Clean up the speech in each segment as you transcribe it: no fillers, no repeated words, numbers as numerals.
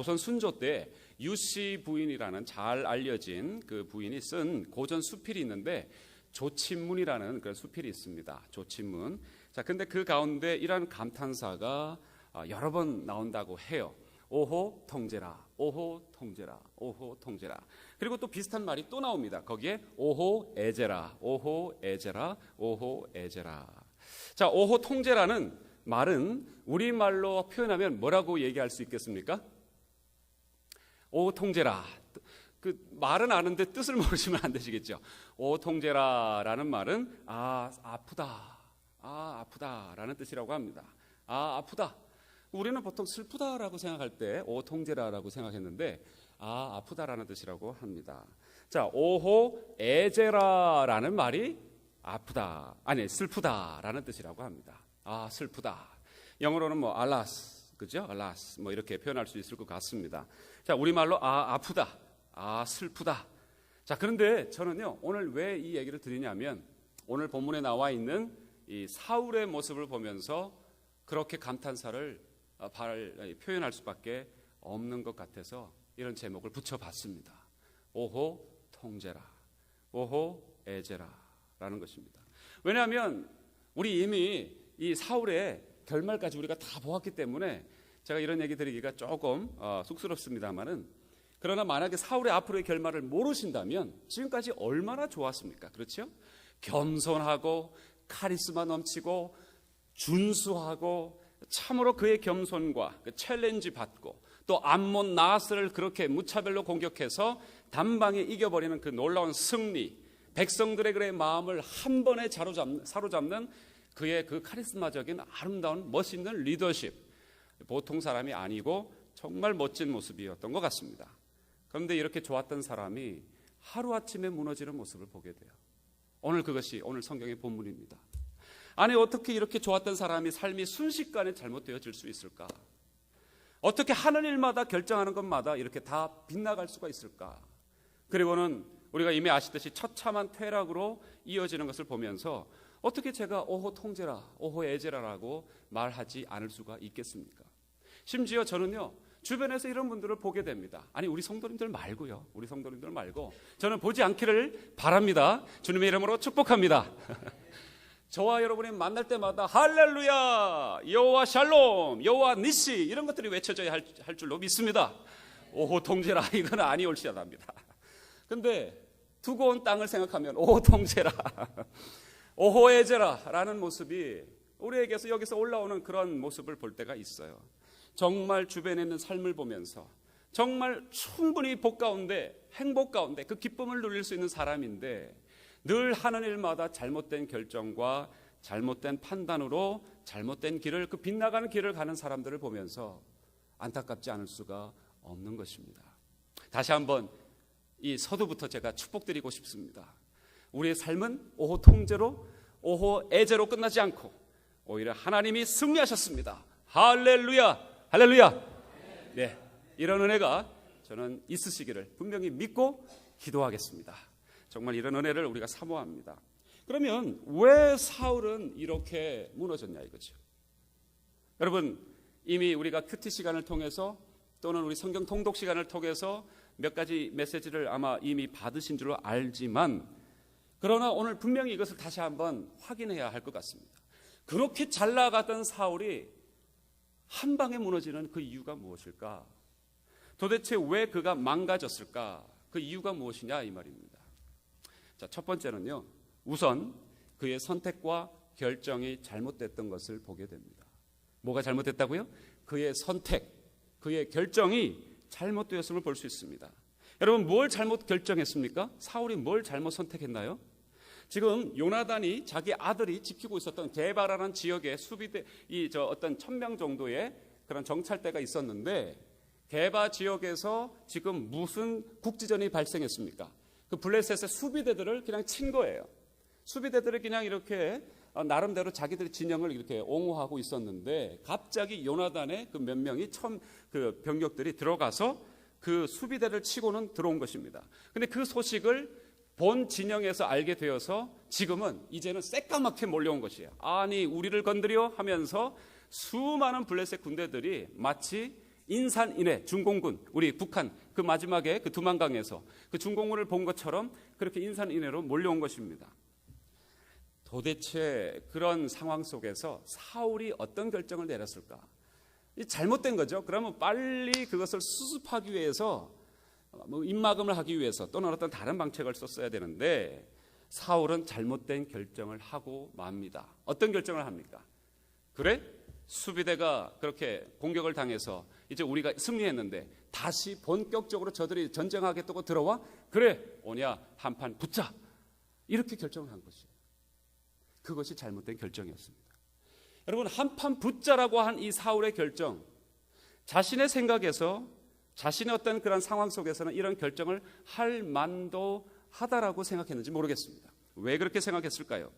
조선 순조 때 유씨 부인이라는 잘 알려진 그 부인이 쓴 고전 수필이 있는데 조친문이라는 그런 수필이 있습니다. 조친문. 자, 근데 그 가운데 이런 감탄사가 여러 번 나온다고 해요. 오호 통제라, 오호 통제라, 오호 통제라. 그리고 또 비슷한 말이 또 나옵니다. 거기에 오호 애제라, 오호 애제라, 오호 애제라. 자, 오호 통제라는 말은 우리말로 표현하면 뭐라고 얘기할 수 있겠습니까? 오호 통제라. 그 말은 아는데 뜻을 모르시면 안 되시겠죠. 오호 통제라라는 말은 아프다, 아프다라는 뜻이라고 합니다. 아프다. 우리는 보통 슬프다라고 생각할 때 오호 통제라라고 생각했는데 아프다라는 뜻이라고 합니다. 자, 오호 애제라라는 말이 아프다, 아니 슬프다라는 뜻이라고 합니다. 슬프다. 영어로는 뭐 알라스, 그죠? 알라스 뭐 이렇게 표현할 수 있을 것 같습니다. 자, 우리말로 아프다, 슬프다. 자, 그런데 저는요 오늘 왜 이 얘기를 드리냐면 오늘 본문에 나와 있는 이 사울의 모습을 보면서 그렇게 감탄사를 표현할 수밖에 없는 것 같아서 이런 제목을 붙여봤습니다. 오호 통제라, 오호 애제라라는 것입니다. 왜냐하면 우리 이미 이 사울의 결말까지 우리가 다 보았기 때문에 제가 이런 얘기 드리기가 조금 쑥스럽습니다만은, 그러나 만약에 사울의 앞으로의 결말을 모르신다면 지금까지 얼마나 좋았습니까? 그렇죠? 겸손하고 카리스마 넘치고 준수하고 참으로 그의 겸손과 그 챌린지 받고 또 암몬 나하스를 그렇게 무차별로 공격해서 단방에 이겨버리는 그 놀라운 승리, 백성들의 그의 마음을 한 번에 사로잡는 그의 그 카리스마적인 아름다운 멋있는 리더십, 보통 사람이 아니고 정말 멋진 모습이었던 것 같습니다. 그런데 이렇게 좋았던 사람이 하루아침에 무너지는 모습을 보게 돼요. 그것이 오늘 성경의 본문입니다. 아니, 어떻게 이렇게 좋았던 사람이 삶이 순식간에 잘못되어질 수 있을까? 어떻게 하는 일마다 결정하는 것마다 이렇게 다 빗나갈 수가 있을까? 그리고는 우리가 이미 아시듯이 처참한 퇴락으로 이어지는 것을 보면서 어떻게 제가 오호 통제라, 오호 애제라라고 말하지 않을 수가 있겠습니까? 심지어 저는요 주변에서 이런 분들을 보게 됩니다. 아니, 우리 성도님들 말고요, 우리 성도님들 말고 저는 보지 않기를 바랍니다. 주님의 이름으로 축복합니다. 저와 여러분이 만날 때마다 할렐루야, 여호와 샬롬, 여호와 니시 이런 것들이 외쳐져야 할 줄로 믿습니다. 오호 통제라 이건 아니올시다합니다. 근데 두고 온 땅을 생각하면 오호 통제라, 오호 애제라라는 모습이 우리에게서 여기서 올라오는 그런 모습을 볼 때가 있어요. 정말 주변에 있는 삶을 보면서 정말 충분히 복 가운데, 행복 가운데 그 기쁨을 누릴 수 있는 사람인데 늘 하는 일마다 잘못된 결정과 잘못된 판단으로 잘못된 길을, 그 빗나가는 길을 가는 사람들을 보면서 안타깝지 않을 수가 없는 것입니다. 다시 한번 이 서두부터 제가 축복드리고 싶습니다. 우리의 삶은 오호 통제로, 오호 애제로 끝나지 않고 오히려 하나님이 승리하셨습니다. 할렐루야, 할렐루야. 네, 이런 은혜가 저는 있으시기를 분명히 믿고 기도하겠습니다. 정말 이런 은혜를 우리가 사모합니다. 그러면 왜 사울은 이렇게 무너졌냐 이거죠. 여러분, 이미 우리가 큐티 시간을 통해서 또는 우리 성경 통독 시간을 통해서 몇 가지 메시지를 아마 이미 받으신 줄로 알지만, 그러나 오늘 분명히 이것을 다시 한번 확인해야 할 것 같습니다. 그렇게 잘 나가던 사울이 한 방에 무너지는 그 이유가 무엇일까? 도대체 왜 그가 망가졌을까? 그 이유가 무엇이냐 이 말입니다. 자, 첫 번째는요, 우선 그의 선택과 결정이 잘못됐던 것을 보게 됩니다. 뭐가 잘못됐다고요? 그의 선택, 그의 결정이 잘못되었음을 볼 수 있습니다. 여러분, 뭘 잘못 결정했습니까? 사울이 뭘 잘못 선택했나요? 지금 요나단이 자기 아들이 지키고 있었던 게바라는 지역에 수비대, 어떤 1000명 정도의 그런 정찰대가 있었는데, 게바 지역에서 지금 무슨 국지전이 발생했습니까? 그 블레셋의 수비대들을 그냥 친 거예요. 수비대들을 그냥 이렇게 나름대로 자기들의 진영을 이렇게 옹호하고 있었는데, 갑자기 요나단의 그 몇 명이 그 병력들이 들어가서 그 수비대를 치고는 들어온 것입니다. 근데 그 소식을 본 진영에서 알게 되어서 지금은 이제는 새까맣게 몰려온 것이에요. 아니, 우리를 건드려 하면서 수많은 블레셋 군대들이 마치 인산인해 중공군, 우리 북한 그 마지막에 그 두만강에서 그 중공군을 본 것처럼 그렇게 인산인해로 몰려온 것입니다. 도대체 그런 상황 속에서 사울이 어떤 결정을 내렸을까? 잘못된 거죠. 그러면 빨리 그것을 수습하기 위해서 입막음을 하기 위해서 또는 어떤 다른 방책을 썼어야 되는데 사울은 잘못된 결정을 하고 맙니다. 어떤 결정을 합니까? 그래? 수비대가 그렇게 공격을 당해서 이제 우리가 승리했는데 다시 본격적으로 저들이 전쟁하겠다고 들어와? 그래, 오냐 한판 붙자. 이렇게 결정을 한 것이에요. 그것이 잘못된 결정이었습니다. 여러분, 한판 붙자라고 한 이 사울의 결정, 자신의 생각에서 자신의 어떤 그런 상황 속에서는 이런 결정을 할 만도 하다라고 생각했는지 모르겠습니다. 왜 그렇게 생각했을까요?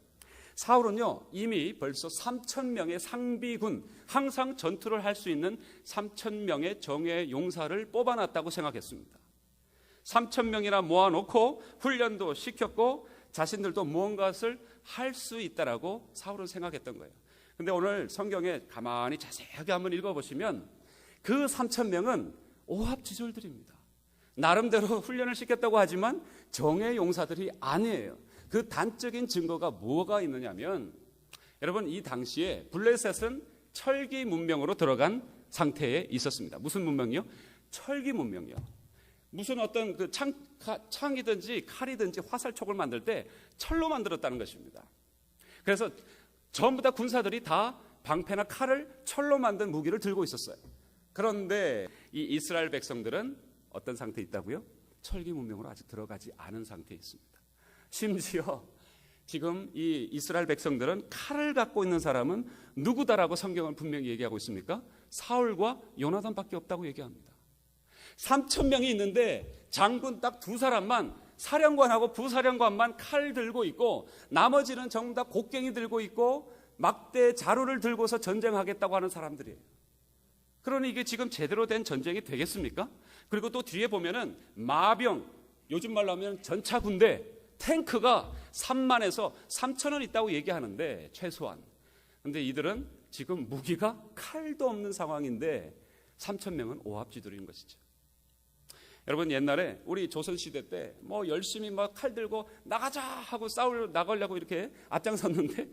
사울은요, 이미 벌써 3,000명의 상비군, 항상 전투를 할 수 있는 3,000명의 정예 용사를 뽑아놨다고 생각했습니다. 3,000명이나 모아놓고 훈련도 시켰고 자신들도 무언가를 할 수 있다라고 사울은 생각했던 거예요. 근데 오늘 성경에 가만히 자세하게 한번 읽어보시면 그 3,000명은 오합지졸들입니다. 나름대로 훈련을 시켰다고 하지만 정예 용사들이 아니에요. 그 단적인 증거가 뭐가 있느냐면, 여러분, 이 당시에 블레셋은 철기 문명으로 들어간 상태에 있었습니다. 무슨 문명이요? 철기 문명이요. 무슨 어떤 그 창이든지 칼이든지 화살촉을 만들 때 철로 만들었다는 것입니다. 그래서 전부 다 군사들이 다 방패나 칼을 철로 만든 무기를 들고 있었어요. 그런데 이 이스라엘 백성들은 어떤 상태에 있다고요? 철기 문명으로 아직 들어가지 않은 상태에 있습니다. 심지어 지금 이 이스라엘 백성들은 칼을 갖고 있는 사람은 누구다라고 성경은 분명히 얘기하고 있습니까? 사울과 요나단밖에 없다고 얘기합니다. 3,000명이 있는데 장군 딱 2사람만, 사령관하고 부사령관만 칼 들고 있고 나머지는 전부 다 곡괭이 들고 있고 막대 자루를 들고서 전쟁하겠다고 하는 사람들이에요. 그러니 이게 지금 제대로 된 전쟁이 되겠습니까? 그리고 또 뒤에 보면은 마병, 요즘 말로 하면 전차 군대, 탱크가 3만에서 3천은 있다고 얘기하는데 최소한. 근데 이들은 지금 무기가 칼도 없는 상황인데 3,000명은 오합지졸인 것이죠. 여러분, 옛날에 우리 조선시대 때 뭐 열심히 막 칼 들고 나가자 하고 나가려고 이렇게 앞장섰는데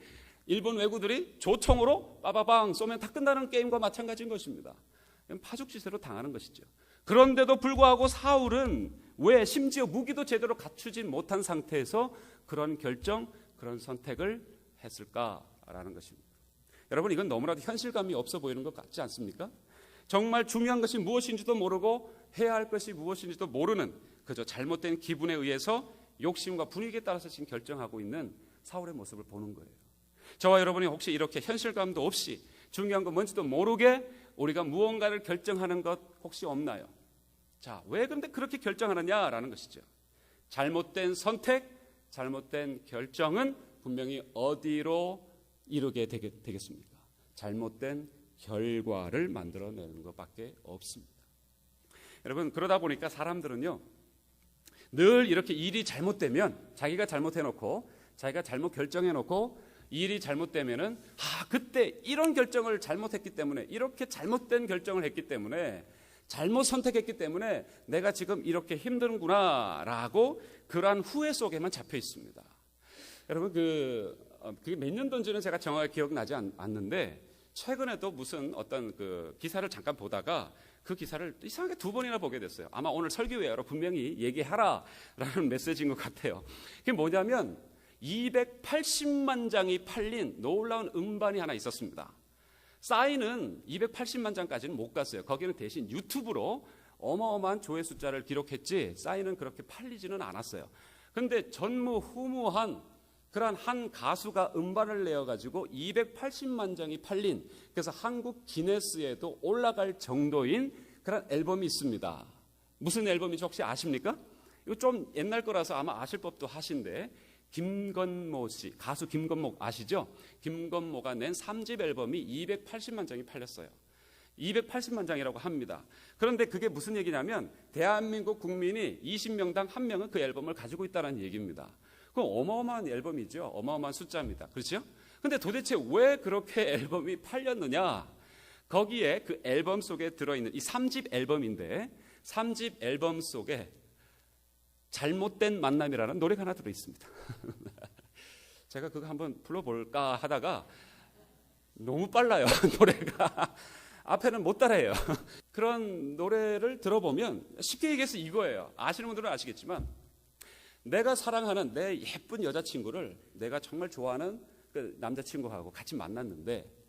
일본 왜구들이 조총으로 빠바방 쏘면 다 끝나는 게임과 마찬가지인 것입니다. 파죽지세로 당하는 것이죠. 그런데도 불구하고 사울은 왜 심지어 무기도 제대로 갖추진 못한 상태에서 그런 결정, 그런 선택을 했을까라는 것입니다. 여러분, 이건 너무나도 현실감이 없어 보이는 것 같지 않습니까? 정말 중요한 것이 무엇인지도 모르고 해야 할 것이 무엇인지도 모르는, 그저 잘못된 기분에 의해서 욕심과 분위기에 따라서 지금 결정하고 있는 사울의 모습을 보는 거예요. 저와 여러분이 혹시 이렇게 현실감도 없이 중요한 거 뭔지도 모르게 우리가 무언가를 결정하는 것 혹시 없나요? 자, 왜 그런데 그렇게 결정하느냐라는 것이죠. 잘못된 선택, 잘못된 결정은 분명히 어디로 이르게 되겠습니까? 잘못된 결과를 만들어내는 것밖에 없습니다. 여러분, 그러다 보니까 사람들은요, 늘 이렇게 일이 잘못되면 자기가 잘못해놓고 자기가 잘못 결정해놓고 일이 잘못되면은 그때 이런 결정을 잘못했기 때문에, 이렇게 잘못된 결정을 했기 때문에, 잘못 선택했기 때문에 내가 지금 이렇게 힘드는구나라고 그러한 후회 속에만 잡혀 있습니다. 여러분, 그게 몇 년도인지는 제가 정확하게 기억나지 않는데 최근에도 무슨 어떤 그 기사를 잠깐 보다가 그 기사를 이상하게 2번이나 보게 됐어요. 아마 오늘 설교회로 분명히 얘기하라라는 메시지인 것 같아요. 그게 뭐냐면 280만 장이 팔린 놀라운 음반이 하나 있었습니다. 싸이는 280만 장까지는 못 갔어요. 거기는 대신 유튜브로 어마어마한 조회 숫자를 기록했지 싸이는 그렇게 팔리지는 않았어요. 그런데 전무후무한 그러한 한 가수가 음반을 내어가지고 280만 장이 팔린, 그래서 한국 기네스에도 올라갈 정도인 그런 앨범이 있습니다. 무슨 앨범인지 혹시 아십니까? 이거 좀 옛날 거라서 아마 아실 법도 하신데, 김건모 씨, 가수 김건모 아시죠? 김건모가 낸 3집 앨범이 280만 장이 팔렸어요. 280만 장이라고 합니다. 그런데 그게 무슨 얘기냐면 대한민국 국민이 20명당 1명은 그 앨범을 가지고 있다는 얘기입니다. 그건 어마어마한 앨범이죠. 어마어마한 숫자입니다. 그렇죠? 근데 도대체 왜 그렇게 앨범이 팔렸느냐? 거기에 그 앨범 속에 들어있는 이 3집 앨범인데 3집 앨범 속에 잘못된 만남이라는 노래가 하나 들어있습니다. 제가 그거 한번 불러볼까 하다가 너무 빨라요. 노래가 앞에는 못 따라해요. 그런 노래를 들어보면 쉽게 얘기해서 이거예요. 아시는 분들은 아시겠지만 내가 사랑하는 내 예쁜 여자친구를 내가 정말 좋아하는 그 남자친구하고 같이 만났는데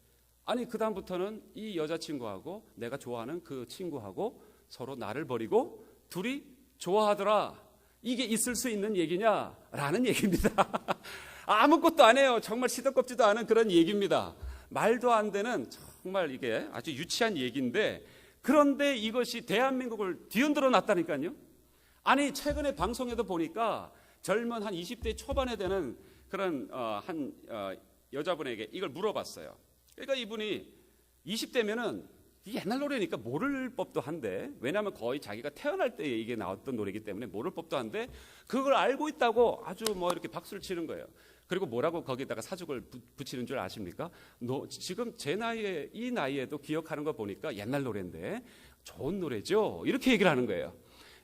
아니 그 다음부터는 이 여자친구하고 내가 좋아하는 그 친구하고 서로 나를 버리고 둘이 좋아하더라. 이게 있을 수 있는 얘기냐라는 얘기입니다. 아무것도 안 해요. 정말 시덥겁지도 않은 그런 얘기입니다. 말도 안 되는 정말 이게 아주 유치한 얘기인데 그런데 이것이 대한민국을 뒤흔들어 놨다니까요. 아니 최근에 방송에도 보니까 젊은 한 20대 초반에 되는 그런 여자분에게 이걸 물어봤어요. 그러니까 이분이 20대면은 옛날 노래니까 모를 법도 한데 왜냐하면 거의 자기가 태어날 때 이게 나왔던 노래이기 때문에 모를 법도 한데 그걸 알고 있다고 아주 뭐 이렇게 박수를 치는 거예요. 그리고 뭐라고 거기다가 사족을 붙이는 줄 아십니까? 너 지금 제 나이에 이 나이에도 기억하는 거 보니까 옛날 노래인데 좋은 노래죠. 이렇게 얘기를 하는 거예요.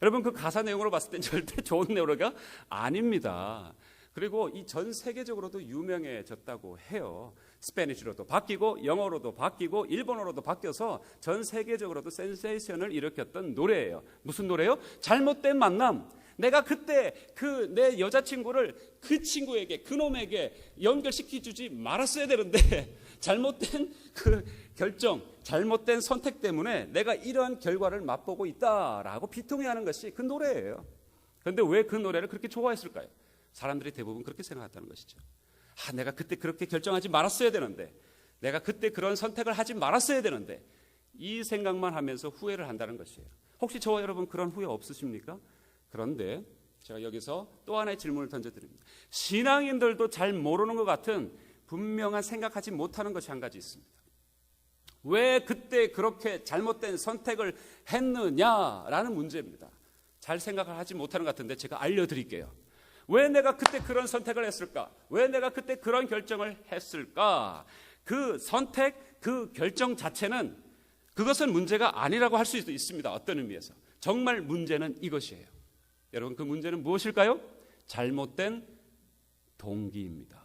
여러분 그 가사 내용으로 봤을 땐 절대 좋은 노래가 아닙니다. 그리고 이 전 세계적으로도 유명해졌다고 해요. 스페니쉬로도 바뀌고 영어로도 바뀌고 일본어로도 바뀌어서 전 세계적으로도 센세이션을 일으켰던 노래예요. 무슨 노래요? 잘못된 만남. 내가 그때 그 내 여자친구를 그 친구에게 그놈에게 연결시켜주지 말았어야 되는데 잘못된 그 결정, 잘못된 선택 때문에 내가 이러한 결과를 맛보고 있다라고 비통해하는 것이 그 노래예요. 그런데 왜 그 노래를 그렇게 좋아했을까요? 사람들이 대부분 그렇게 생각했다는 것이죠. 내가 그때 그렇게 결정하지 말았어야 되는데 내가 그때 그런 선택을 하지 말았어야 되는데 이 생각만 하면서 후회를 한다는 것이에요. 혹시 저와 여러분 그런 후회 없으십니까? 그런데 제가 여기서 또 하나의 질문을 던져드립니다. 신앙인들도 잘 모르는 것 같은 분명한 생각하지 못하는 것이 한 가지 있습니다. 왜 그때 그렇게 잘못된 선택을 했느냐라는 문제입니다. 잘 생각을 하지 못하는 것 같은데 제가 알려드릴게요. 왜 내가 그때 그런 선택을 했을까? 왜 내가 그때 그런 결정을 했을까? 그 선택, 그 결정 자체는 그것은 문제가 아니라고 할 수도 있습니다. 어떤 의미에서. 정말 문제는 이것이에요. 여러분 그 문제는 무엇일까요? 잘못된 동기입니다.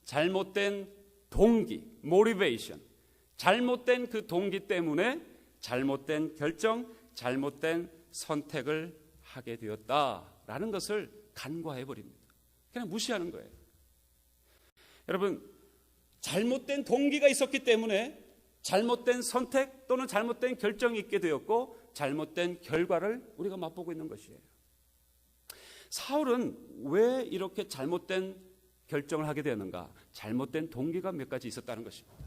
잘못된 동기, motivation. 잘못된 그 동기 때문에 잘못된 결정, 잘못된 선택을 하게 되었다라는 것을 간과해버립니다. 그냥 무시하는 거예요. 여러분 잘못된 동기가 있었기 때문에 잘못된 선택 또는 잘못된 결정이 있게 되었고 잘못된 결과를 우리가 맛보고 있는 것이에요. 사울은 왜 이렇게 잘못된 결정을 하게 되었는가? 잘못된 동기가 몇 가지 있었다는 것입니다.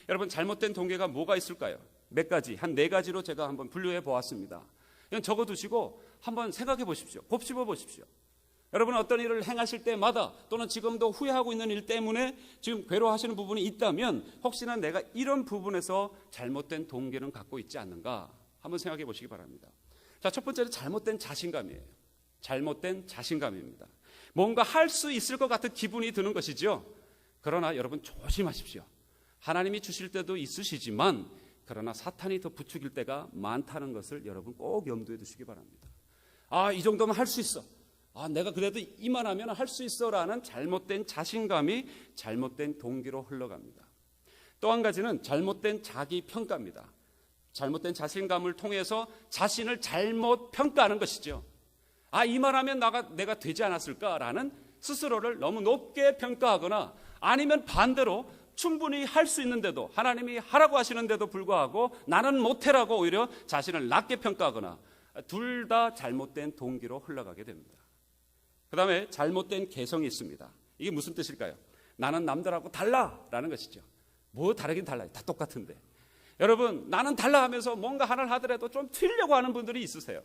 여러분 잘못된 동기가 뭐가 있을까요? 몇 가지, 한 4가지로 제가 한번 분류해 보았습니다. 그냥 적어두시고 한번 생각해 보십시오. 곱씹어 보십시오. 여러분 어떤 일을 행하실 때마다 또는 지금도 후회하고 있는 일 때문에 지금 괴로워하시는 부분이 있다면 혹시나 내가 이런 부분에서 잘못된 동기는 갖고 있지 않는가 한번 생각해 보시기 바랍니다. 자, 첫 번째는 잘못된 자신감이에요. 잘못된 자신감입니다. 뭔가 할 수 있을 것 같은 기분이 드는 것이죠. 그러나 여러분 조심하십시오. 하나님이 주실 때도 있으시지만 그러나 사탄이 더 부추길 때가 많다는 것을 여러분 꼭 염두에 두시기 바랍니다. 이 정도면 할 수 있어. 내가 그래도 이만하면 할 수 있어라는 잘못된 자신감이 잘못된 동기로 흘러갑니다. 또 한 가지는 잘못된 자기평가입니다. 잘못된 자신감을 통해서 자신을 잘못 평가하는 것이죠. 이만하면 내가 되지 않았을까라는 스스로를 너무 높게 평가하거나 아니면 반대로 충분히 할 수 있는데도 하나님이 하라고 하시는데도 불구하고 나는 못해라고 오히려 자신을 낮게 평가하거나 둘 다 잘못된 동기로 흘러가게 됩니다. 그 다음에 잘못된 개성이 있습니다. 이게 무슨 뜻일까요? 나는 남들하고 달라라는 것이죠. 뭐 다르긴 달라요. 다 똑같은데. 여러분 나는 달라 하면서 뭔가 하나를 하더라도 좀 튀려고 하는 분들이 있으세요.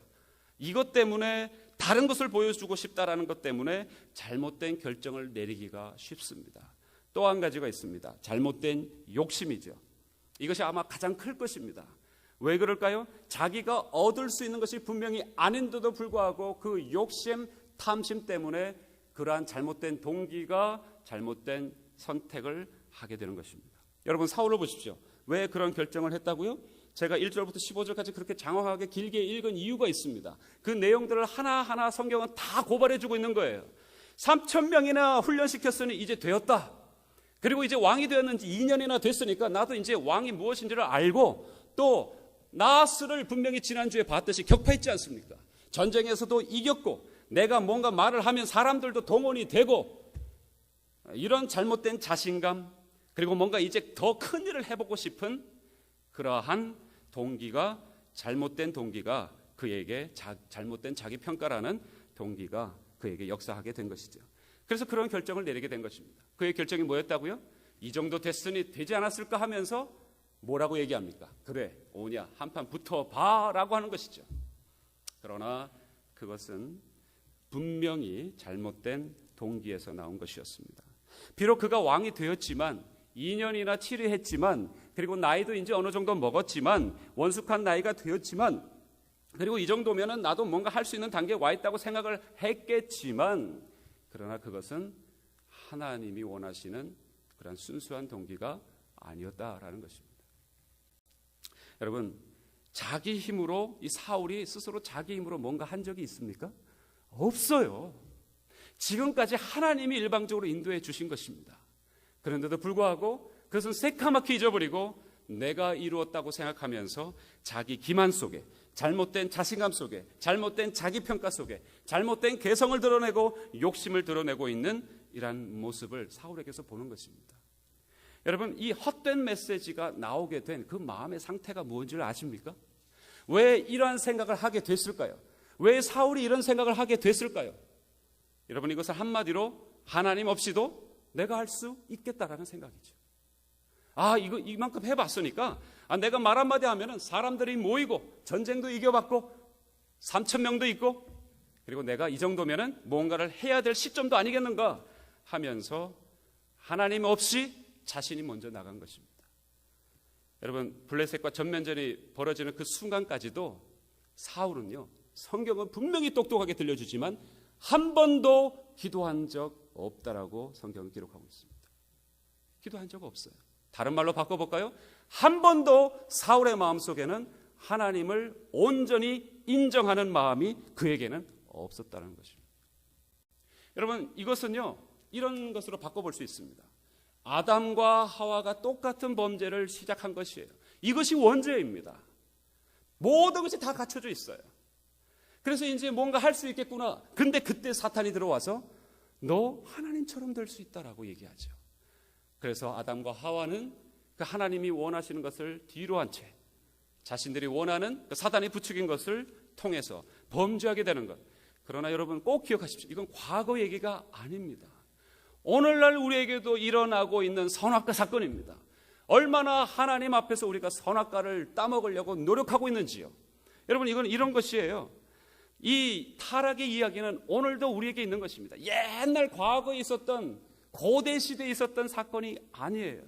이것 때문에 다른 것을 보여주고 싶다라는 것 때문에 잘못된 결정을 내리기가 쉽습니다. 또 한 가지가 있습니다. 잘못된 욕심이죠. 이것이 아마 가장 클 것입니다. 왜 그럴까요? 자기가 얻을 수 있는 것이 분명히 아닌데도 불구하고 그 욕심, 탐심 때문에 그러한 잘못된 동기가 잘못된 선택을 하게 되는 것입니다. 여러분 사울을 보십시오. 왜 그런 결정을 했다고요? 제가 1절부터 15절까지 그렇게 장황하게 길게 읽은 이유가 있습니다. 그 내용들을 하나하나 성경은 다 고발해주고 있는 거예요. 3,000명이나 훈련시켰으니 이제 되었다. 그리고 이제 왕이 되었는지 2년이나 됐으니까 나도 이제 왕이 무엇인지를 알고, 또 나스를 분명히 지난주에 봤듯이 격파했지 않습니까? 전쟁에서도 이겼고 내가 뭔가 말을 하면 사람들도 동원이 되고, 이런 잘못된 자신감, 그리고 뭔가 이제 더 큰 일을 해보고 싶은 그러한 동기가, 잘못된 동기가 그에게 잘못된 자기 평가라는 동기가 그에게 역사하게 된 것이죠. 그래서 그런 결정을 내리게 된 것입니다. 그의 결정이 뭐였다고요? 이 정도 됐으니 되지 않았을까 하면서 뭐라고 얘기합니까? 그래, 오냐, 한판 붙어봐 라고 하는 것이죠. 그러나 그것은 분명히 잘못된 동기에서 나온 것이었습니다. 비록 그가 왕이 되었지만 2년이나 치료했지만, 그리고 나이도 이제 어느 정도 먹었지만, 원숙한 나이가 되었지만, 그리고 이 정도면은 나도 뭔가 할 수 있는 단계에 와 있다고 생각을 했겠지만, 그러나 그것은 하나님이 원하시는 그런 순수한 동기가 아니었다라는 것입니다. 여러분, 자기 힘으로, 이 사울이 스스로 자기 힘으로 뭔가 한 적이 있습니까? 없어요. 지금까지 하나님이 일방적으로 인도해 주신 것입니다. 그런데도 불구하고 그것은 새카맣게 잊어버리고 내가 이루었다고 생각하면서 자기 기만 속에, 잘못된 자신감 속에, 잘못된 자기 평가 속에, 잘못된 개성을 드러내고 욕심을 드러내고 있는 이러한 모습을 사울에게서 보는 것입니다. 여러분, 이 헛된 메시지가 나오게 된 그 마음의 상태가 뭔지를 아십니까? 왜 이러한 생각을 하게 됐을까요? 왜 사울이 이런 생각을 하게 됐을까요? 여러분, 이것을 한마디로 하나님 없이도 내가 할 수 있겠다라는 생각이죠. 이만큼 해봤으니까 내가 말 한마디 하면은 사람들이 모이고 전쟁도 이겨봤고 3,000명도 있고, 그리고 내가 이 정도면은 뭔가를 해야 될 시점도 아니겠는가 하면서 하나님 없이 자신이 먼저 나간 것입니다. 여러분, 블레셋과 전면전이 벌어지는 그 순간까지도 사울은요, 성경은 분명히 똑똑하게 들려주지만 한 번도 기도한 적 없다라고 성경은 기록하고 있습니다. 기도한 적 없어요. 다른 말로 바꿔볼까요? 한 번도 사울의 마음속에는 하나님을 온전히 인정하는 마음이 그에게는 없었다는 것입니다. 여러분, 이것은요, 이런 것으로 바꿔볼 수 있습니다. 아담과 하와가 똑같은 범죄를 시작한 것이에요. 이것이 원죄입니다. 모든 것이 다 갖춰져 있어요. 그래서 이제 뭔가 할 수 있겠구나. 근데 그때 사탄이 들어와서 너 하나님처럼 될 수 있다라고 얘기하죠. 그래서 아담과 하와는 그 하나님이 원하시는 것을 뒤로 한 채 자신들이 원하는 그 사단이 부추긴 것을 통해서 범죄하게 되는 것. 그러나 여러분 꼭 기억하십시오. 이건 과거 얘기가 아닙니다. 오늘날 우리에게도 일어나고 있는 선악과 사건입니다. 얼마나 하나님 앞에서 우리가 선악과를 따먹으려고 노력하고 있는지요. 여러분, 이건 이런 것이에요. 이 타락의 이야기는 오늘도 우리에게 있는 것입니다. 옛날 과거에 있었던, 고대 시대에 있었던 사건이 아니에요.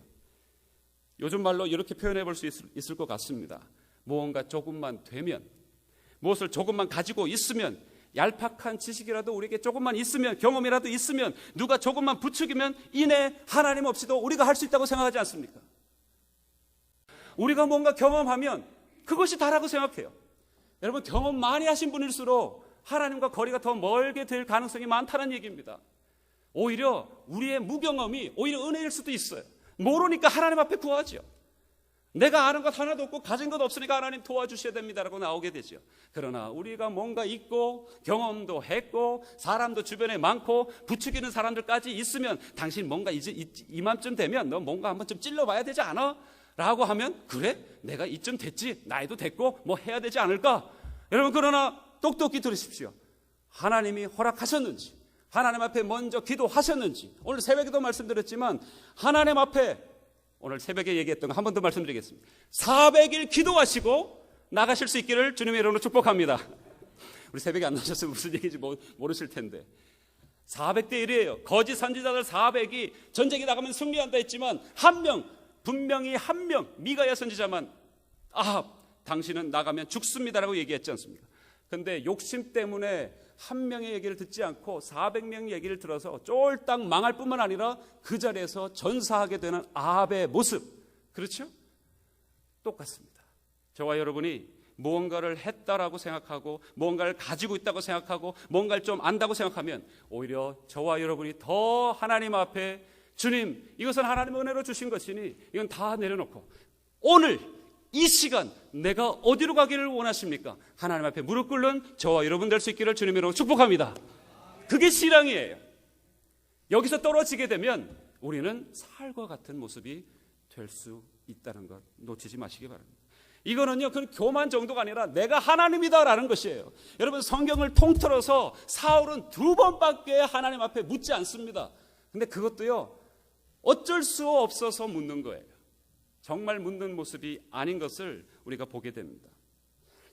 요즘 말로 이렇게 표현해 볼 수 있을 것 같습니다. 무언가 조금만 되면, 무엇을 조금만 가지고 있으면, 얄팍한 지식이라도 우리에게 조금만 있으면, 경험이라도 있으면, 누가 조금만 부추기면 이내 하나님 없이도 우리가 할 수 있다고 생각하지 않습니까? 우리가 뭔가 경험하면 그것이 다라고 생각해요. 여러분, 경험 많이 하신 분일수록 하나님과 거리가 더 멀게 될 가능성이 많다는 얘기입니다. 오히려 우리의 무경험이 오히려 은혜일 수도 있어요. 모르니까 하나님 앞에 구하죠. 내가 아는 것 하나도 없고 가진 것 없으니까 하나님 도와주셔야 됩니다라고 나오게 되죠. 그러나 우리가 뭔가 있고 경험도 했고 사람도 주변에 많고 부추기는 사람들까지 있으면, 당신 뭔가 이제 이맘쯤 되면 너 뭔가 한번 좀 찔러봐야 되지 않아? 라고 하면, 그래? 내가 이쯤 됐지, 나이도 됐고 뭐 해야 되지 않을까? 여러분, 그러나 똑똑히 들으십시오. 하나님이 허락하셨는지, 하나님 앞에 먼저 기도하셨는지, 오늘 새벽에도 말씀드렸지만 하나님 앞에, 오늘 새벽에 얘기했던 거 한 번 더 말씀드리겠습니다. 400일 기도하시고 나가실 수 있기를 주님의 이름으로 축복합니다. 우리 새벽에 안 나오셨으면 무슨 얘기인지 모르실 텐데, 400대 1이에요. 거짓 선지자들 400이 전쟁에 나가면 승리한다 했지만 분명히 한 명 미가야 선지자만 당신은 나가면 죽습니다라고 얘기했지 않습니까? 근데 욕심 때문에 한 명의 얘기를 듣지 않고 400명 얘기를 들어서 쫄딱 망할 뿐만 아니라 그 자리에서 전사하게 되는 아합의 모습, 그렇죠? 똑같습니다. 저와 여러분이 무언가를 했다라고 생각하고 무언가를 가지고 있다고 생각하고 무언가를 좀 안다고 생각하면 오히려 저와 여러분이 더 하나님 앞에 주님, 이것은 하나님의 은혜로 주신 것이니 이건 다 내려놓고 오늘 이 시간 내가 어디로 가기를 원하십니까? 하나님 앞에 무릎 꿇는 저와 여러분 될 수 있기를 주님으로 축복합니다. 그게 신앙이에요. 여기서 떨어지게 되면 우리는 사울과 같은 모습이 될 수 있다는 것 놓치지 마시기 바랍니다. 이거는요, 그 교만 정도가 아니라 내가 하나님이다라는 것이에요. 여러분, 성경을 통틀어서 사울은 2번밖에 하나님 앞에 묻지 않습니다. 근데 그것도요, 어쩔 수 없어서 묻는 거예요. 정말 묻는 모습이 아닌 것을 우리가 보게 됩니다.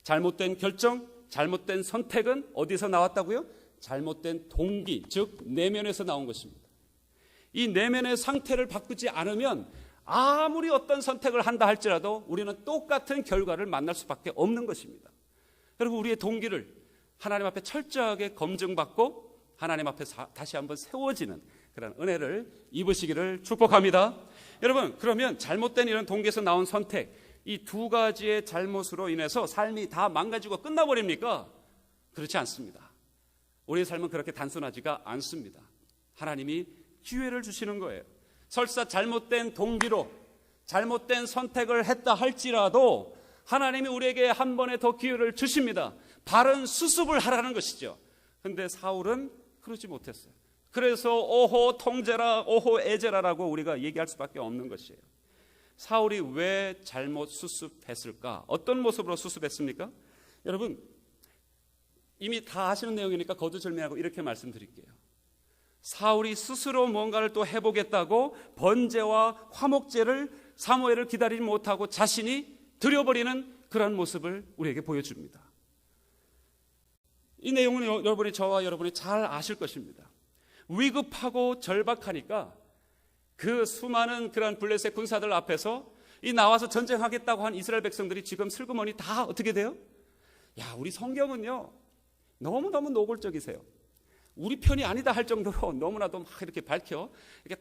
잘못된 결정, 잘못된 선택은 어디서 나왔다고요? 잘못된 동기, 즉 내면에서 나온 것입니다. 이 내면의 상태를 바꾸지 않으면 아무리 어떤 선택을 한다 할지라도 우리는 똑같은 결과를 만날 수밖에 없는 것입니다. 그리고 우리의 동기를 하나님 앞에 철저하게 검증받고 하나님 앞에 다시 한번 세워지는 그런 은혜를 입으시기를 축복합니다. 여러분, 그러면 잘못된 이런 동기에서 나온 선택, 이 2가지의 잘못으로 인해서 삶이 다 망가지고 끝나버립니까? 그렇지 않습니다. 우리의 삶은 그렇게 단순하지가 않습니다. 하나님이 기회를 주시는 거예요. 설사 잘못된 동기로 잘못된 선택을 했다 할지라도 하나님이 우리에게 한 번에 더 기회를 주십니다. 바른 수습을 하라는 것이죠. 그런데 사울은 그러지 못했어요. 그래서 오호 통제라, 오호 에제라라고 우리가 얘기할 수밖에 없는 것이에요. 사울이 왜 잘못 수습했을까? 어떤 모습으로 수습했습니까? 여러분, 이미 다 아시는 내용이니까 거두절미하고 이렇게 말씀드릴게요. 사울이 스스로 뭔가를 또 해보겠다고 번제와 화목제를 사무엘을 기다리지 못하고 자신이 드려버리는 그런 모습을 우리에게 보여줍니다. 이 내용은 여러분이 저와 여러분이 잘 아실 것입니다. 위급하고 절박하니까 그 수많은 그런 블레셋 군사들 앞에서 이 나와서 전쟁하겠다고 한 이스라엘 백성들이 지금 슬그머니 다 어떻게 돼요? 야, 우리 성경은요 너무너무 노골적이세요. 우리 편이 아니다 할 정도로 너무나도 막 이렇게 밝혀 이렇게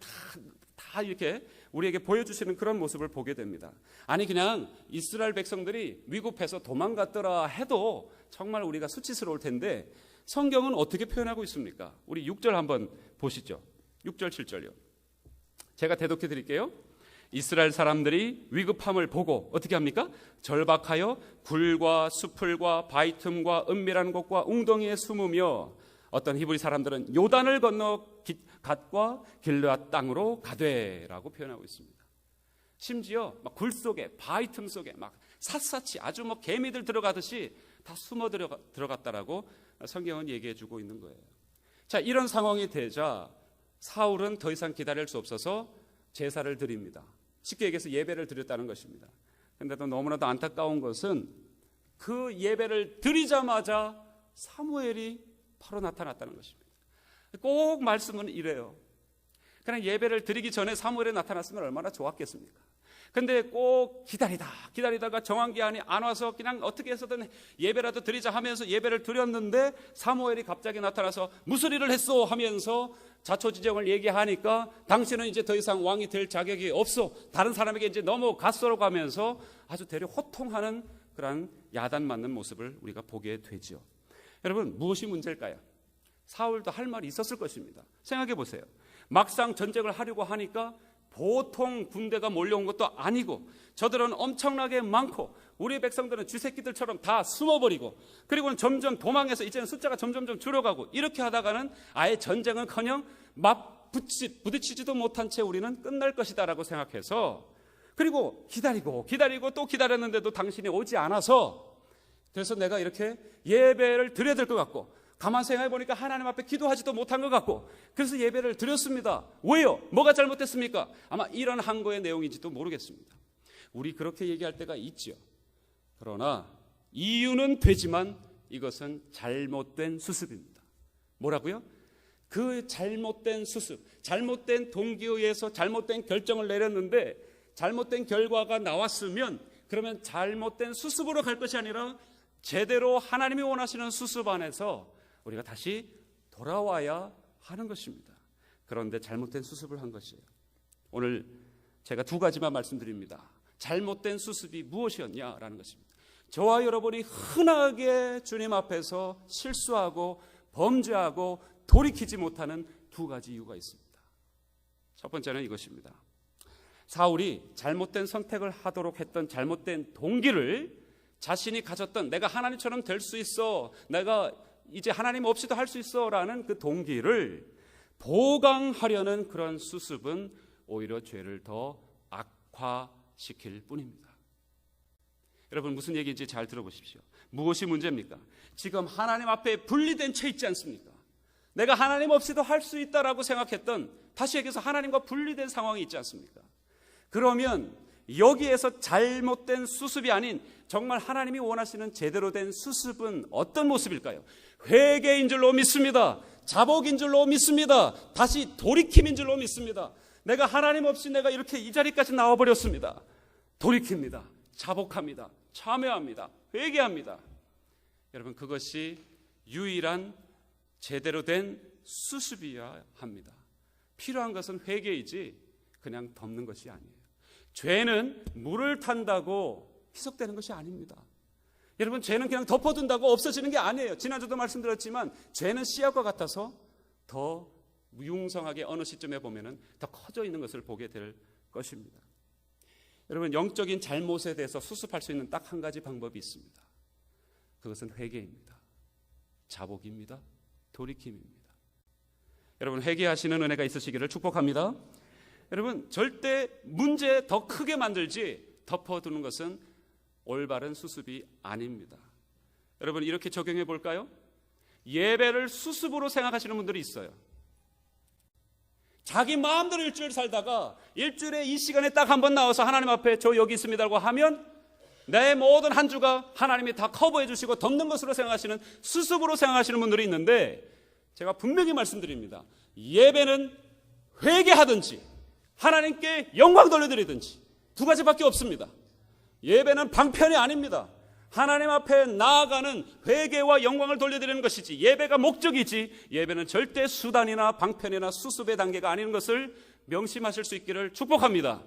다 이렇게 우리에게 보여주시는 그런 모습을 보게 됩니다. 아니, 그냥 이스라엘 백성들이 위급해서 도망갔더라 해도 정말 우리가 수치스러울 텐데 성경은 어떻게 표현하고 있습니까? 우리 6절 한번 보시죠. 6절 7절요. 제가 대독해 드릴게요. 이스라엘 사람들이 위급함을 보고 어떻게 합니까? 절박하여 굴과 수풀과 바위 틈과 은밀한 곳과 웅덩이에 숨으며 어떤 히브리 사람들은 요단을 건너 갓과 길르앗 땅으로 가되라고 표현하고 있습니다. 심지어 막 굴 속에 바위 틈 속에 막 샅샅이 아주 뭐 개미들 들어가듯이 다 숨어 들어갔다라고 성경은 얘기해주고 있는 거예요. 자, 이런 상황이 되자 사울은 더 이상 기다릴 수 없어서 제사를 드립니다. 쉽게 얘기해서 예배를 드렸다는 것입니다. 그런데도 너무나도 안타까운 것은 그 예배를 드리자마자 사무엘이 바로 나타났다는 것입니다. 꼭 말씀은 이래요. 그냥 예배를 드리기 전에 사무엘이 나타났으면 얼마나 좋았겠습니까? 근데 꼭 기다리다가 정한기한이 안 와서 그냥 어떻게 해서든 예배라도 드리자 하면서 예배를 드렸는데 사무엘이 갑자기 나타나서 무슨 일을 했어 하면서 자초지종을 얘기하니까 당신은 이제 더 이상 왕이 될 자격이 없어, 다른 사람에게 이제 넘어갔어라고 하면서 아주 대려 호통하는 그런 야단 맞는 모습을 우리가 보게 되죠. 여러분, 무엇이 문제일까요? 사울도 할 말이 있었을 것입니다. 생각해 보세요. 막상 전쟁을 하려고 하니까 보통 군대가 몰려온 것도 아니고 저들은 엄청나게 많고 우리 백성들은 쥐새끼들처럼 다 숨어버리고 그리고는 점점 도망해서 이제는 숫자가 점점 줄어가고 이렇게 하다가는 아예 전쟁은커녕 부딪히지도 못한 채 우리는 끝날 것이다라고 생각해서 그리고 기다리고 또 기다렸는데도 당신이 오지 않아서 그래서 내가 이렇게 예배를 드려야 될 것 같고 가만 생각해 보니까 하나님 앞에 기도하지도 못한 것 같고 그래서 예배를 드렸습니다. 왜요? 뭐가 잘못됐습니까? 아마 이런 항고의 내용인지도 모르겠습니다. 우리 그렇게 얘기할 때가 있죠. 그러나 이유는 되지만 이것은 잘못된 수습입니다. 뭐라고요? 그 잘못된 수습, 잘못된 동기에 의해서 잘못된 결정을 내렸는데 잘못된 결과가 나왔으면 그러면 잘못된 수습으로 갈 것이 아니라 제대로 하나님이 원하시는 수습 안에서 우리가 다시 돌아와야 하는 것입니다. 그런데 잘못된 수습을 한 것이에요. 오늘 제가 두 가지만 말씀드립니다. 잘못된 수습이 무엇이었냐라는 것입니다. 저와 여러분이 흔하게 주님 앞에서 실수하고 범죄하고 돌이키지 못하는 두 가지 이유가 있습니다. 첫 번째는 이것입니다. 사울이 잘못된 선택을 하도록 했던 잘못된 동기를 자신이 가졌던 내가 하나님처럼 될 수 있어, 내가 이제 하나님 없이도 할 수 있어 라는 그 동기를 보강하려는 그런 수습은 오히려 죄를 더 악화시킬 뿐입니다. 여러분 무슨 얘기인지 잘 들어보십시오. 무엇이 문제입니까? 지금 하나님 앞에 분리된 채 있지 않습니까? 내가 하나님 없이도 할 수 있다라고 생각했던, 다시 얘기해서 하나님과 분리된 상황이 있지 않습니까? 그러면 여기에서 잘못된 수습이 아닌 정말 하나님이 원하시는 제대로 된 수습은 어떤 모습일까요? 회개인 줄로 믿습니다. 자복인 줄로 믿습니다. 다시 돌이킴인 줄로 믿습니다. 내가 하나님 없이 내가 이렇게 이 자리까지 나와버렸습니다. 돌이킵니다. 자복합니다. 참회합니다. 회개합니다. 여러분 그것이 유일한 제대로 된 수습이어야 합니다. 필요한 것은 회개이지 그냥 덮는 것이 아니에요. 죄는 물을 탄다고 희석되는 것이 아닙니다. 여러분 죄는 그냥 덮어둔다고 없어지는 게 아니에요. 지난주도 말씀드렸지만 죄는 씨앗과 같아서 더 융성하게 어느 시점에 보면은 더 커져 있는 것을 보게 될 것입니다. 여러분 영적인 잘못에 대해서 수습할 수 있는 딱 한 가지 방법이 있습니다. 그것은 회개입니다. 자복입니다. 돌이킴입니다. 여러분 회개하시는 은혜가 있으시기를 축복합니다. 여러분 절대 문제 더 크게 만들지 덮어두는 것은 올바른 수습이 아닙니다. 여러분 이렇게 적용해 볼까요? 예배를 수습으로 생각하시는 분들이 있어요. 자기 마음대로 일주일 살다가 일주일에 이 시간에 딱 한 번 나와서 하나님 앞에 저 여기 있습니다라고 하면 내 모든 한 주가 하나님이 다 커버해 주시고 덮는 것으로 생각하시는, 수습으로 생각하시는 분들이 있는데 제가 분명히 말씀드립니다. 예배는 회개하든지 하나님께 영광 돌려드리든지 두 가지밖에 없습니다. 예배는 방편이 아닙니다. 하나님 앞에 나아가는 회개와 영광을 돌려드리는 것이지 예배가 목적이지 예배는 절대 수단이나 방편이나 수습의 단계가 아닌 것을 명심하실 수 있기를 축복합니다.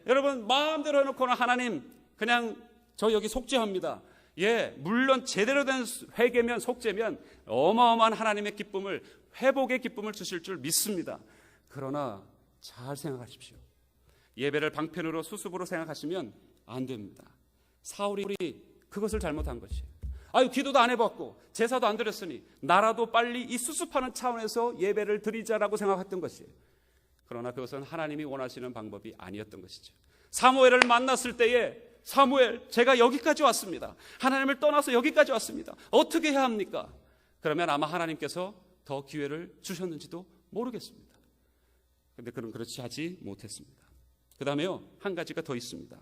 여러분 마음대로 해놓고는 하나님 그냥 저 여기 속죄합니다. 예, 물론 제대로 된 회개면 속죄면 어마어마한 하나님의 기쁨을, 회복의 기쁨을 주실 줄 믿습니다. 그러나 잘 생각하십시오. 예배를 방편으로 수습으로 생각하시면 안 됩니다. 사울이 그것을 잘못한 것이에요. 아유 기도도 안 해봤고 제사도 안 드렸으니 나라도 빨리 이 수습하는 차원에서 예배를 드리자라고 생각했던 것이에요. 그러나 그것은 하나님이 원하시는 방법이 아니었던 것이죠. 사무엘을 만났을 때에 사무엘 제가 여기까지 왔습니다. 하나님을 떠나서 여기까지 왔습니다. 어떻게 해야 합니까? 그러면 아마 하나님께서 더 기회를 주셨는지도 모르겠습니다. 그런데 그는 그렇지 하지 못했습니다. 그 다음에요 한 가지가 더 있습니다.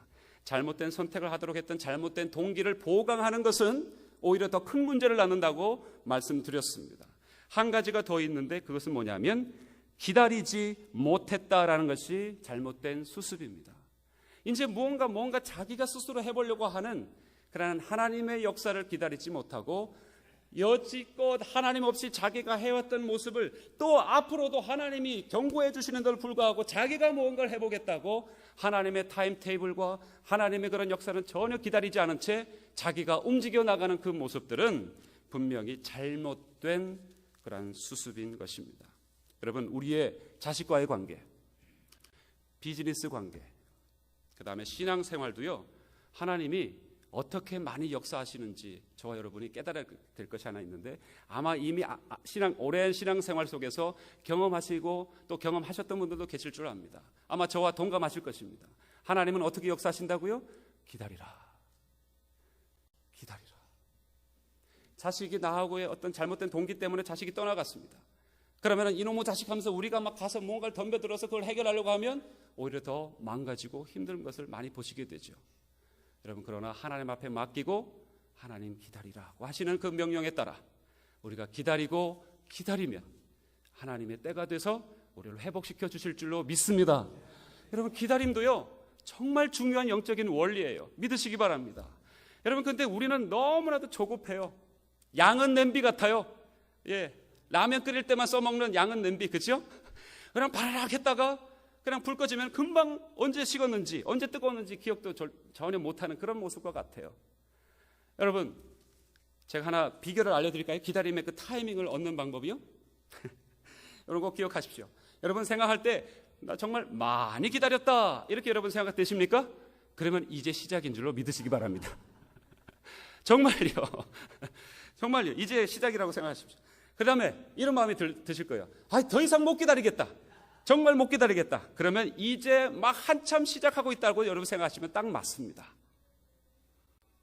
잘못된 선택을 하도록 했던 잘못된 동기를 보강하는 것은 오히려 더 큰 문제를 낳는다고 말씀드렸습니다. 한 가지가 더 있는데 그것은 뭐냐면 기다리지 못했다라는 것이 잘못된 수습입니다. 이제 뭔가 자기가 스스로 해보려고 하는 그런 하나님의 역사를 기다리지 못하고 여지껏 하나님 없이 자기가 해왔던 모습을 또 앞으로도 하나님이 경고해 주시는 데도 불구하고 자기가 무언가를 해보겠다고 하나님의 타임테이블과 하나님의 그런 역사는 전혀 기다리지 않은 채 자기가 움직여 나가는 그 모습들은 분명히 잘못된 그런 수습인 것입니다. 여러분 우리의 자식과의 관계, 비즈니스 관계, 그 다음에 신앙생활도요 하나님이 어떻게 많이 역사하시는지 저와 여러분이 깨달아야 될 것이 하나 있는데 아마 이미 오랜 신앙생활 속에서 경험하시고 또 경험하셨던 분들도 계실 줄 압니다. 아마 저와 동감하실 것입니다. 하나님은 어떻게 역사하신다고요? 기다리라. 자식이 나하고의 어떤 잘못된 동기 때문에 자식이 떠나갔습니다. 그러면 이놈의 자식 하면서 우리가 막 가서 뭔가를 덤벼들어서 그걸 해결하려고 하면 오히려 더 망가지고 힘든 것을 많이 보시게 되죠. 여러분 그러나 하나님 앞에 맡기고 하나님 기다리라고 하시는 그 명령에 따라 우리가 기다리고 기다리면 하나님의 때가 돼서 우리를 회복시켜 주실 줄로 믿습니다. 여러분 기다림도요 정말 중요한 영적인 원리예요. 믿으시기 바랍니다. 여러분 근데 우리는 너무나도 조급해요. 양은 냄비 같아요. 예, 라면 끓일 때만 써먹는 양은 냄비, 그죠? 그럼 바라락 했다가 그냥 불 꺼지면 금방 언제 식었는지 언제 뜨거웠는지 기억도 전혀 못하는 그런 모습과 같아요. 여러분, 제가 하나 비결을 알려드릴까요? 기다림의 그 타이밍을 얻는 방법이요. 여러분 꼭 기억하십시오. 여러분 생각할 때 나 정말 많이 기다렸다 이렇게 여러분 생각되십니까? 그러면 이제 시작인 줄로 믿으시기 바랍니다. 정말요. 정말요. 이제 시작이라고 생각하십시오. 그 다음에 이런 마음이 드실 거예요. 더 이상 못 기다리겠다. 정말 못 기다리겠다. 그러면 이제 막 한참 시작하고 있다고 여러분 생각하시면 딱 맞습니다.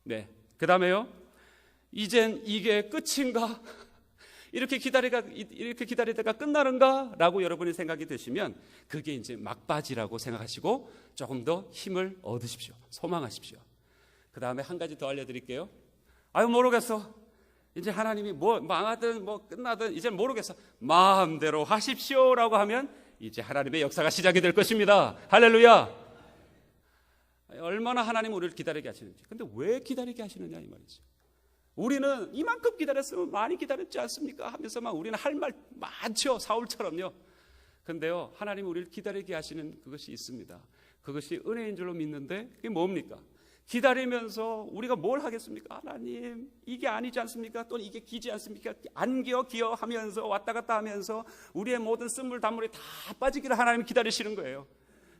네. 그 다음에요. 이젠 이게 끝인가? 이렇게 기다리다가 끝나는가? 라고 여러분이 생각이 드시면 그게 이제 막바지라고 생각하시고 조금 더 힘을 얻으십시오. 소망하십시오. 그 다음에 한 가지 더 알려드릴게요. 모르겠어. 이제 하나님이 뭐 망하든 뭐 끝나든 이제 모르겠어. 마음대로 하십시오 라고 하면 이제 하나님의 역사가 시작이 될 것입니다. 할렐루야. 얼마나 하나님 우리를 기다리게 하시는지. 근데 왜 기다리게 하시느냐 이 말이죠. 우리는 이만큼 기다렸으면 많이 기다렸지 않습니까? 하면서 막 우리는 할 말 많죠. 사울처럼요. 근데요, 하나님이 우리를 기다리게 하시는 그것이 있습니다. 그것이 은혜인 줄로 믿는데 그게 뭡니까? 기다리면서 우리가 뭘 하겠습니까? 하나님 이게 아니지 않습니까? 또는 이게 기지 않습니까? 안기어 기어 하면서 왔다 갔다 하면서 우리의 모든 쓴물 단물이 다 빠지기를 하나님 기다리시는 거예요.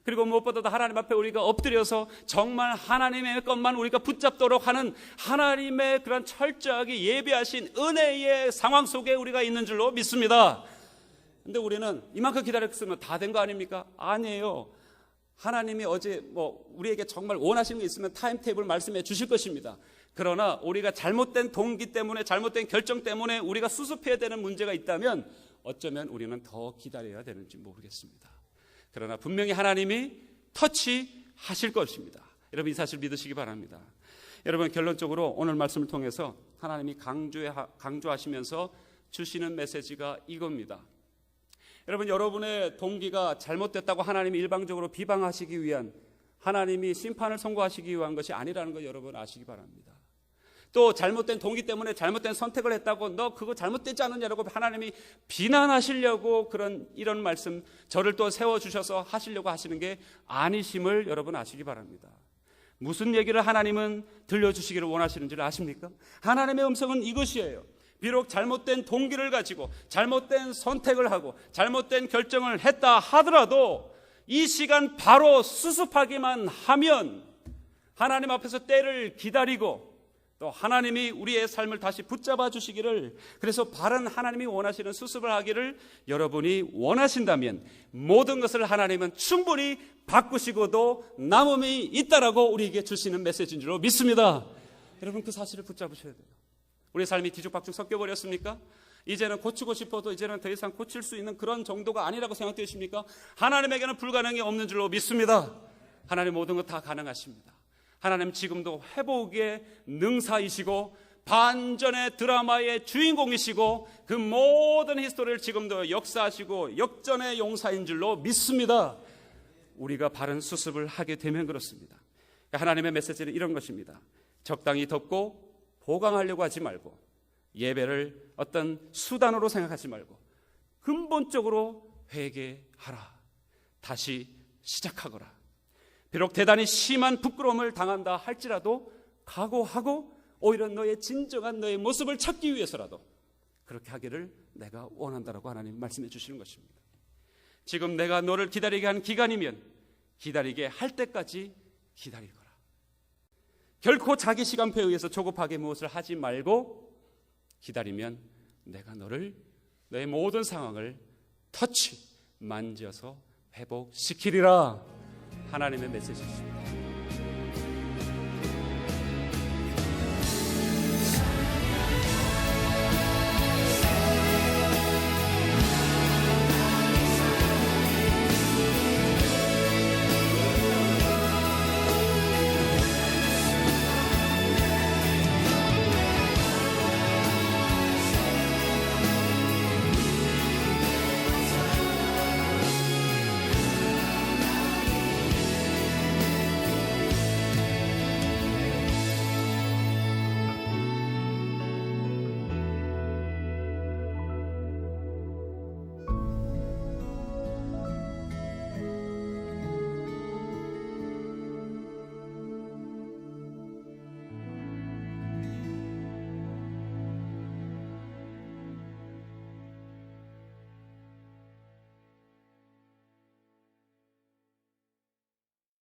그리고 무엇보다도 하나님 앞에 우리가 엎드려서 정말 하나님의 것만 우리가 붙잡도록 하는 하나님의 그런 철저하게 예비하신 은혜의 상황 속에 우리가 있는 줄로 믿습니다. 근데 우리는 이만큼 기다렸으면 다 된 거 아닙니까? 아니에요. 하나님이 어제 우리에게 정말 원하시는 게 있으면 타임테이블 말씀해 주실 것입니다. 그러나 우리가 잘못된 동기 때문에 잘못된 결정 때문에 우리가 수습해야 되는 문제가 있다면 어쩌면 우리는 더 기다려야 되는지 모르겠습니다. 그러나 분명히 하나님이 터치하실 것입니다. 여러분 이 사실 믿으시기 바랍니다. 여러분 결론적으로 오늘 말씀을 통해서 하나님이 강조하시면서 주시는 메시지가 이겁니다. 여러분 여러분의 동기가 잘못됐다고 하나님이 일방적으로 비방하시기 위한 하나님이 심판을 선고하시기 위한 것이 아니라는 걸 여러분 아시기 바랍니다. 또 잘못된 동기 때문에 잘못된 선택을 했다고 너 그거 잘못되지 않느냐라고 하나님이 비난하시려고 이런 말씀 저를 또 세워주셔서 하시려고 하시는 게 아니심을 여러분 아시기 바랍니다. 무슨 얘기를 하나님은 들려주시기를 원하시는지를 아십니까? 하나님의 음성은 이것이에요. 비록 잘못된 동기를 가지고 잘못된 선택을 하고 잘못된 결정을 했다 하더라도 이 시간 바로 수습하기만 하면 하나님 앞에서 때를 기다리고 또 하나님이 우리의 삶을 다시 붙잡아 주시기를, 그래서 바른 하나님이 원하시는 수습을 하기를 여러분이 원하신다면 모든 것을 하나님은 충분히 바꾸시고도 남음이 있다라고 우리에게 주시는 메시지인 줄로 믿습니다. 여러분 그 사실을 붙잡으셔야 돼요. 우리의 삶이 뒤죽박죽 섞여버렸습니까? 이제는 고치고 싶어도 이제는 더 이상 고칠 수 있는 그런 정도가 아니라고 생각되십니까? 하나님에게는 불가능이 없는 줄로 믿습니다. 하나님 모든 것 다 가능하십니다. 하나님 지금도 회복의 능사이시고 반전의 드라마의 주인공이시고 그 모든 히스토리를 지금도 역사하시고 역전의 용사인 줄로 믿습니다. 우리가 바른 수습을 하게 되면 그렇습니다. 하나님의 메시지는 이런 것입니다. 적당히 덮고 보강하려고 하지 말고 예배를 어떤 수단으로 생각하지 말고 근본적으로 회개하라. 다시 시작하거라. 비록 대단히 심한 부끄러움을 당한다 할지라도 각오하고 오히려 너의 진정한 너의 모습을 찾기 위해서라도 그렇게 하기를 내가 원한다라고 하나님 말씀해 주시는 것입니다. 지금 내가 너를 기다리게 한 기간이면 기다리게 할 때까지 기다리거라. 결코 자기 시간표에 의해서 조급하게 무엇을 하지 말고 기다리면 내가 너의 모든 상황을 만져서 회복시키리라. 하나님의 메시지입니다.